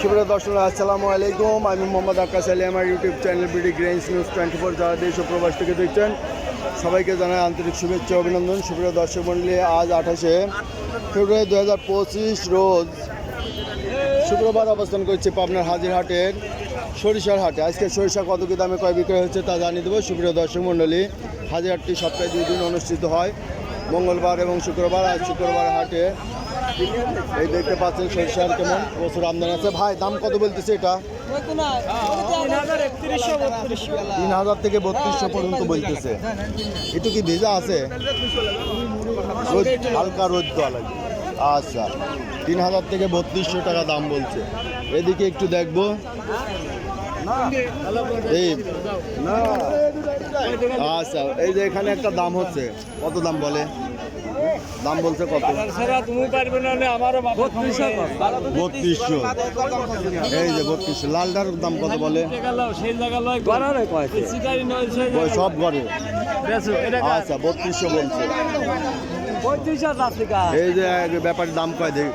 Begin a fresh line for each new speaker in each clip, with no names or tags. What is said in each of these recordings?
সুপ্রিয় দর্শক আসসালামু আলাইকুম, আমি মোহাম্মদ আকাশ আলী। আমার YouTube channel BD grains news 24 যারা দেশ ও প্রবাস থেকে দেখছেন সবাইকে জানাই আন্তরিক শুভেচ্ছা অভিনন্দন। সুপ্রিয় দর্শক মণ্ডলী, আজ 28শে ফেব্রুয়ারি 2025 রোজ শুক্রবার অবস্থান করছে পাবনার হাজিরহাটের সরিষার হাটে। আজকে সরিষা কত কি দামে কয় বিক্রয় হচ্ছে তা জানিয়ে দেবো। সুপ্রিয় দর্শক মণ্ডলী, হাজিরহাটটি সপ্তাহে 2 দিন অনুষ্ঠিত হয়, মঙ্গলবার এবং শুক্রবার। আজ শুক্রবার হাটে এই দেখতে পাচ্ছেন সরিষার কেমন প্রচুর আমদানি আছে। ভাই দাম কত বলতেছে এটা? 3000 থেকে 3200 পর্যন্ত বলতেছে। একটু কি ভেজা আছে? হালকা রোদ দেওয়া লাগে। আচ্ছা, 3000 থেকে 3200 টাকা দাম বলছে। এদিকে একটু দেখবো। এই আচ্ছা, এই যে এখানে একটা দাম হচ্ছে, কত দাম বলে? দাম বলছে কত? 3200। এই যে 3200। লালটার দাম কত বলে? সব ঘরে। আচ্ছা, 3200 বলছে। এই যে ব্যাপারের দাম কয় দেখি।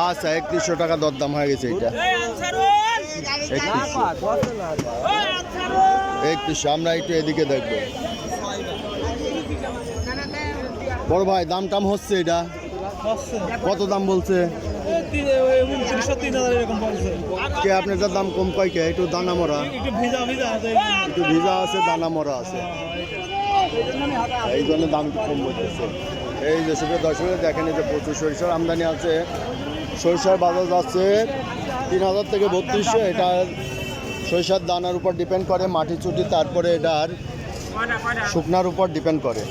আচ্ছা, 3100 টাকা দরদাম হয়ে গেছে। এটা 3100। আমরা একটু এদিকে দেখবো। বড় ভাই দাম টাম হচ্ছে, এটা কত দাম বলছে? কে আপনার দাম কম কয় কে? একটু দানা মরা, একটু ভিজা আছে, দানা মরা আছে, এই জন্য দাম একটু কম বলতেছে। এই যে সুপ্রিয় দর্শক দেখেন, এই যে প্রচুর সরিষার আমদানি আছে। সরিষার বাজার যাচ্ছে 3000 থেকে 3200। এটা সরিষার দানার উপর ডিপেন্ড করে, মাটি চুটি, তারপরে এটার শুকনার উপর ডিপেন্ড করে।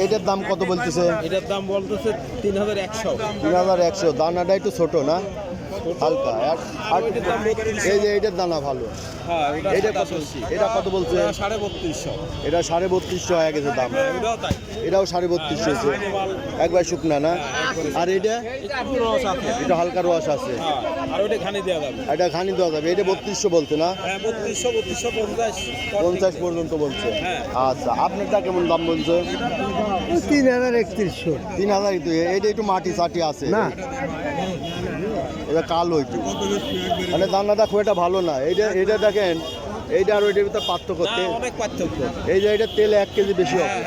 এটার দাম কত বলতেছে?
এটার দাম বলতেছে 3100।
3100। দানাটা একটু ছোট না, হালকা। আর এই যে এইটার দানা ভালো। এটা কত বলছে?
3250।
এটা 3250 হয়ে গেছে দাম। এটাও 3250 হয়েছে, একবার শুকনা না। আর এটা এটা হালকা রস আছে।
আর ওটা ঘানি দেওয়া যাবে।
এটা ঘানি দেওয়া যাবে। এটা 3200 বলছে না?
3250
পর্যন্ত বলছে। আচ্ছা, আপনারটা কেমন দাম বলছে?
3100।
3000। এটা একটু মাটি চাটি আছে না, এটা কালো একটু, মানে দানাটা খুব একটা ভালো না। এটা দেখেন, এইটা আর ওইটার ভিতরে পার্থক্য। এই যে এটা তেল 1 কেজি বেশি হবে,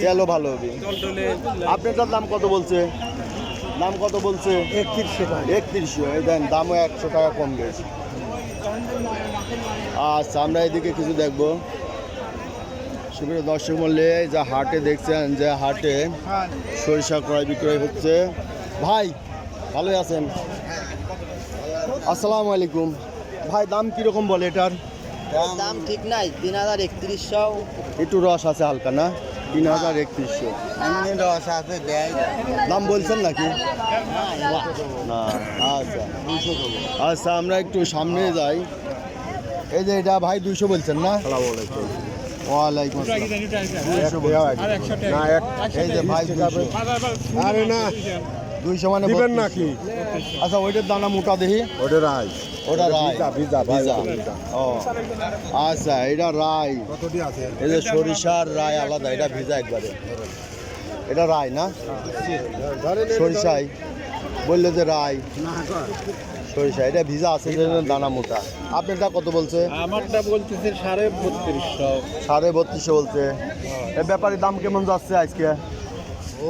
তেলও ভালো হবে। আপনারটার দাম কত বলছে? দাম কত বলছে? 3100। এই দেন, দামও 100 টাকা কম গেছে। আচ্ছা, আমরা এদিকে কিছু দেখবো। সুপ্রিয় দর্শক মূল্যে যা হাটে দেখছেন, যে হাটে সরিষা ক্রয় বিক্রয় হচ্ছে। ভাই ভালোই আছেন? আসসালামু আলাইকুম। ভাই দাম কিরকম বলে এটার?
দাম ঠিক নাই, 3100।
একটু রস আছে হালকা না? 3100
রস আছে,
দাম বলছেন নাকি? না। আচ্ছা আচ্ছা, আমরা একটু সামনে যাই। এই যে এটা ভাই 200 বলছেন না? ওয়ালাইকুম আসসালাম। এই যে ভাই 200।
আরে না,
200 মানে
দিবেন নাকি?
আচ্ছা, ওইটার দানা মোটা দেখি।
ওটা রাই,
ওটা রাই,
ভিজা।
ও আচ্ছা, এটা রাই।
কতটি আছে?
এই যে সরিষার রাই আলাদা, এটা ভিজা একবারে। এটা রাই না? সরিষাই বললো যে রাই, সরিষা। এটা ভিজা আছে, দানা মোটা। আপনারটা কত বলছে?
আমারটা বলতেছে 3250।
3250 বলছে। এর ব্যাপারে দাম কেমন যাচ্ছে আজকে?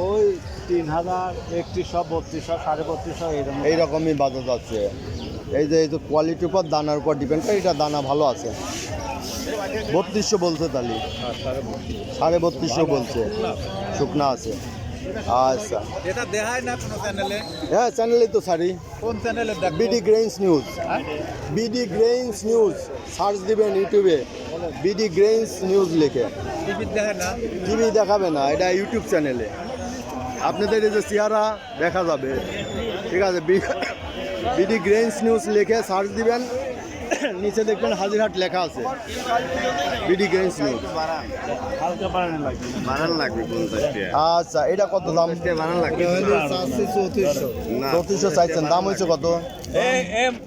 ওই 3000, 3100, 3200, 3250
এইরকমই বাজার যাচ্ছে। এই যে কোয়ালিটির উপর, দানার উপর ডিপেন্ড করে। এটা দানা ভালো আছে। 3200 বলছে, তাহলে 3250 বলছে, শুকনা আছে। আচ্ছা,
এটা দেখায় না কোনো চ্যানেলে?
হ্যাঁ, চ্যানেলেই তো ছাড়ি।
কোন চ্যানেলে দেখো?
BD grains news. BD grains news search দিবেন ইউটিউবে, বিডি গ্রেইনস নিউজ লিখে।
টিভি দেখে না?
টিভি দেখাবে না, এটা ইউটিউব চ্যানেলে। আপনাদের এই যে চেহারা দেখা যাবে, ঠিক আছে? বিডি গ্রেইনস নিউজ লিখে সার্চ দিবেন, নিচে দেখবেন হাজিরহাট লেখা আছে, বিডি গ্রেইনস নিউজ।
হালকা বানান লাগবে 50 টাকা।
আচ্ছা, এটা কত দাম?
বানান লাগবে 3400।
3400 চাইছেন, দাম হয়েছে কত?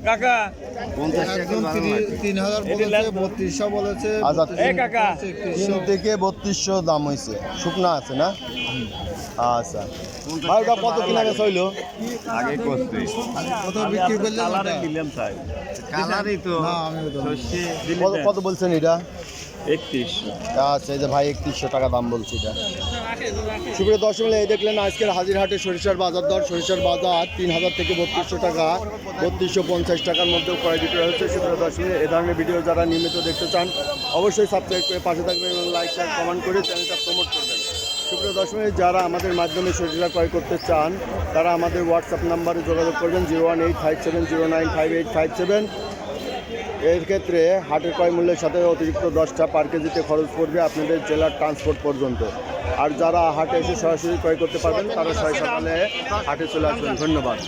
কাকা একজন 3,000 বলেছে, 3200 বলেছে,
আচ্ছা,
3200
3 থেকে 3200 দাম হয়েছে। শুকনা আছে না? আচ্ছা ভাই, ওটা কত কিনা বেচা হইলো?
আগে করতে
কত বিক্রি করলেন ওটা?
দিলাম তাই কালারই তো
না, আমিও তো
সর্ষে
কত বলছেন এটা?
3100
আচ্ছা, এই যে ভাই 3100 টাকা দাম বলছে এটা। সুপ্রিয় দর্শক, এই দেখলেন আজকের হাজিরহাটে সরিষার বাজার দর। সরিষার বাজার 3000 থেকে 3200 টাকা, 3250 টাকার মধ্যেও ক্রয় বিক্রয় হচ্ছে। সুপ্রিয় দর্শক, এই ধরনের ভিডিও যারা নিয়মিত দেখতে চান অবশ্যই সাবস্ক্রাইব করে পাশে থাকবেন এবং লাইক শেয়ার কমেন্ট করে চ্যানেলটা প্রমোট করবেন। সুপ্রিয় দর্শক, যারা আমাদের মাধ্যমে সরিষা ক্রয় করতে চান তারা আমাদের হোয়াটসঅ্যাপ নাম্বারে যোগাযোগ করবেন 01857095857। এর ক্ষেত্রে হাটের ক্রয় মূল্যের সাথে অতিরিক্ত 10টা পার কেজিতে খরচ পড়বে আপনাদের জেলার ট্রান্সপোর্ট পর্যন্ত। আর যারা হাটে এসে সরাসরি ক্রয় করতে পারবেন তারা সকালে হাটে চলে আসবেন। ধন্যবাদ।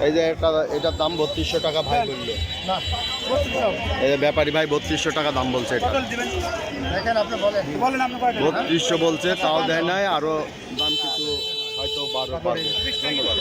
এই যে এটার দাম 3200 টাকা ভাই বললো। এই যে ব্যাপারী ভাই 3200 টাকা দাম বলছে। এটা 3200 বলছে, তাও দেয় নাই, আরও দাম কিছু হয়তো 12 পারবে। ধন্যবাদ।